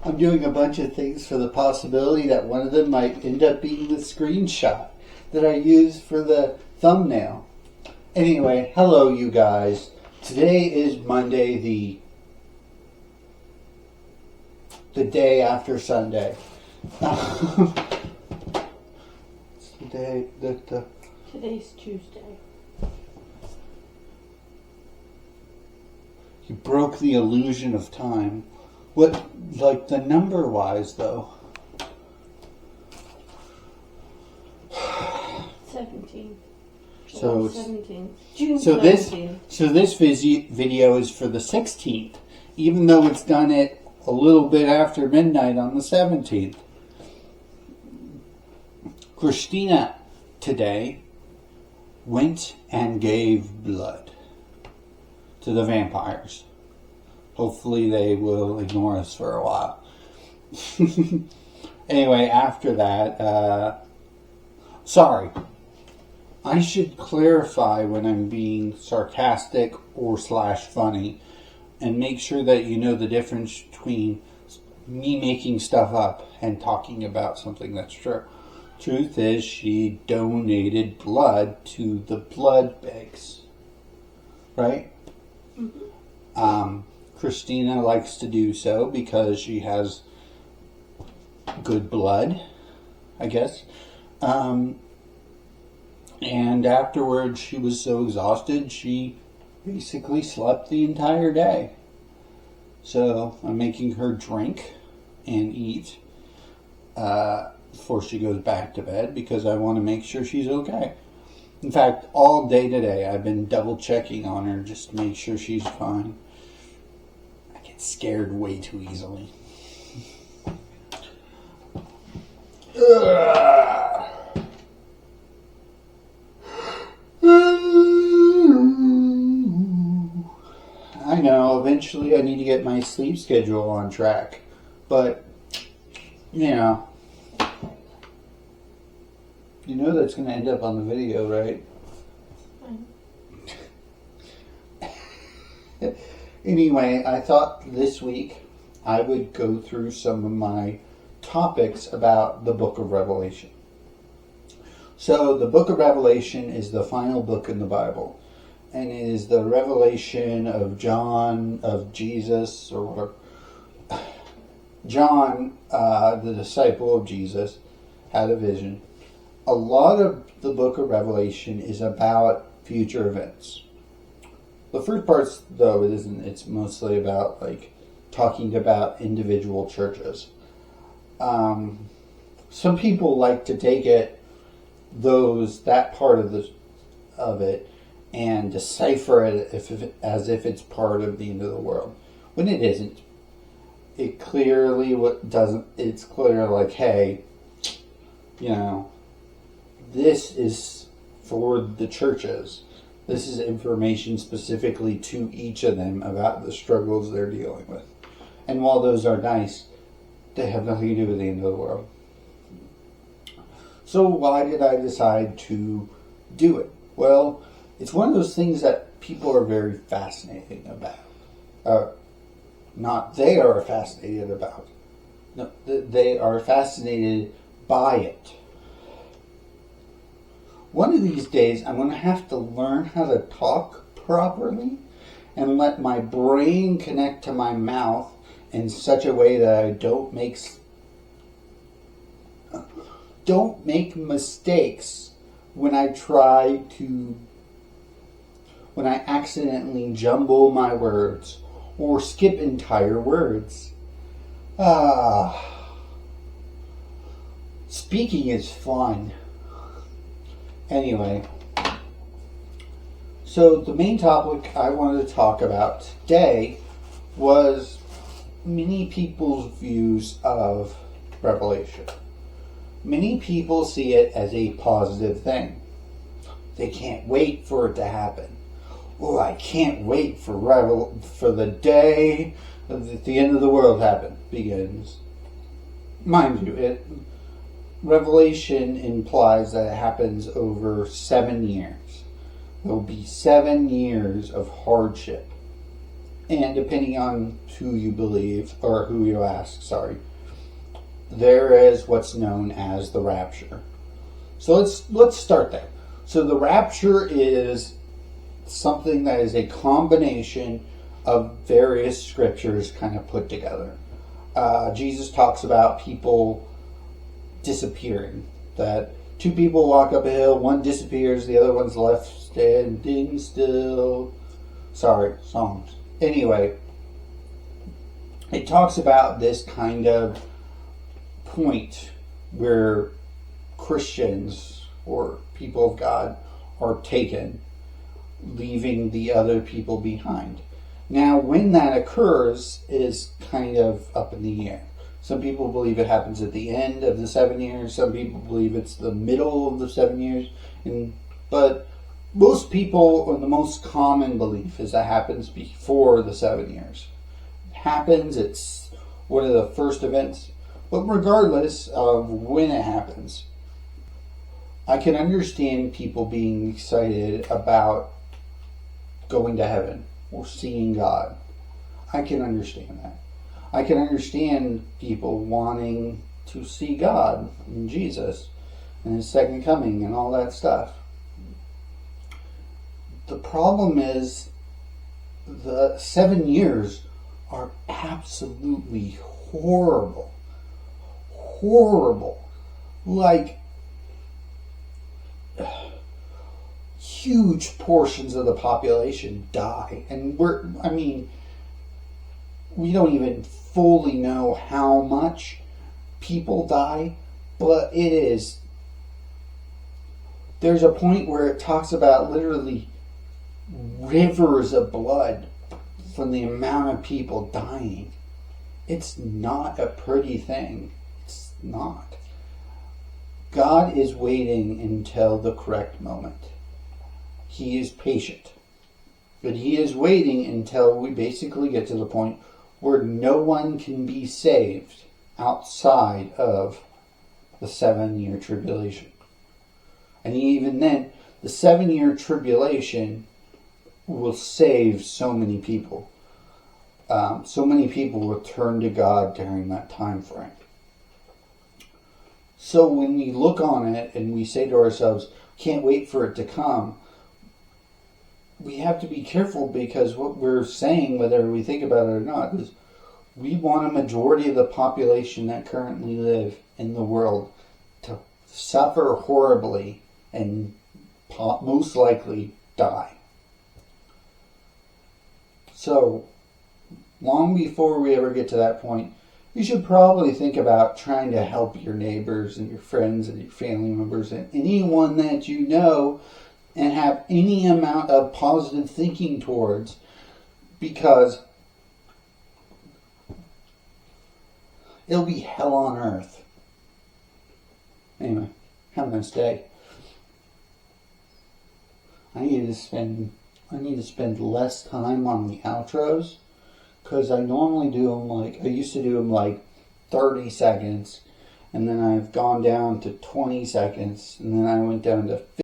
I'm doing a bunch of things for the possibility that one of them might end up being the screenshot that I use for the thumbnail. Anyway, hello you guys. Today is Monday, the day after Sunday. It's the day that Today's Tuesday. You broke the illusion of time. What, like the number-wise, though? 17. So, 17. June so 17. this video is for the 16th, even though it's done it a little bit after midnight on the 17th. Christina today went and gave blood to the vampires. Hopefully they will ignore us for a while. Anyway, after that, sorry. I should clarify when I'm being sarcastic or /funny and make sure that you know the difference between me making stuff up and talking about something that's true. Truth is, she donated blood to the blood banks. Right? Mm-hmm. Christina likes to do so because she has good blood, I guess. And afterwards, she was so exhausted, she basically slept the entire day. So I'm making her drink and eat before she goes back to bed because I want to make sure she's okay. In fact, all day today, I've been double checking on her just to make sure she's fine. I get scared way too easily. I know, eventually I need to get my sleep schedule on track. But, you know that's going to end up on the video, right? Anyway, I thought this week I would go through some of my topics about the book of Revelation. So, the book of Revelation is the final book in the Bible. And it is the revelation of John, of Jesus, or John, the disciple of Jesus, had a vision. A lot of the book of Revelation is about future events. The first parts, though, it isn't. It's mostly about, talking about individual churches. Some people like to take that part of it, and decipher it as if it's part of the end of the world, when it isn't. It clearly doesn't. It's clear, hey, this is for the churches. This is information specifically to each of them about the struggles they're dealing with. And while those are nice, they have nothing to do with the end of the world. So why did I decide to do it? Well, it's one of those things that people are very fascinated about. They are fascinated about. No, they are fascinated by it. One of these days, I'm going to have to learn how to talk properly and let my brain connect to my mouth in such a way that I don't make mistakes when I accidentally jumble my words or skip entire words. Speaking is fun. Anyway, so the main topic I wanted to talk about today was many people's views of Revelation. Many people see it as a positive thing. They can't wait for it to happen. Oh, I can't wait for the day that the end of the world begins. Mind you, Revelation implies that it happens over 7 years. There will be 7 years of hardship. And depending on who you believe, or who you ask, sorry, there is what's known as the rapture. So let's start there. So the rapture is something that is a combination of various scriptures kind of put together. Jesus talks about people disappearing. That two people walk up a hill, one disappears, the other one's left standing still. Sorry, songs. Anyway, it talks about this kind of point where Christians or people of God are taken, leaving the other people behind. Now, when that occurs is kind of up in the air. Some people believe it happens at the end of the 7 years. Some people believe it's the middle of the 7 years. But most people, or the most common belief, is that happens before the 7 years. It happens, it's one of the first events. But regardless of when it happens, I can understand people being excited about going to heaven or seeing God. I can understand that. I can understand people wanting to see God and Jesus and His second coming and all that stuff. The problem is the 7 years are absolutely horrible. Horrible. Like, huge portions of the population die. And we don't even fully know how much people die, but there's a point where it talks about literally rivers of blood from the amount of people dying. It's not a pretty thing. It's not. God is waiting until the correct moment. He is patient. But He is waiting until we basically get to the point where no one can be saved outside of the 7-year tribulation. And even then, the 7-year tribulation will save so many people. So many people will turn to God during that time frame. So when we look on it and we say to ourselves, can't wait for it to come, we have to be careful, because what we're saying, whether we think about it or not, is we want a majority of the population that currently live in the world to suffer horribly and most likely die. So, long before we ever get to that point, you should probably think about trying to help your neighbors and your friends and your family members and anyone that you know and have any amount of positive thinking towards, because it'll be hell on earth. Anyway, have a nice day. I need to spend less time on the outros, because I normally do them I used to do them 30 seconds, and then I've gone down to 20 seconds, and then I went down to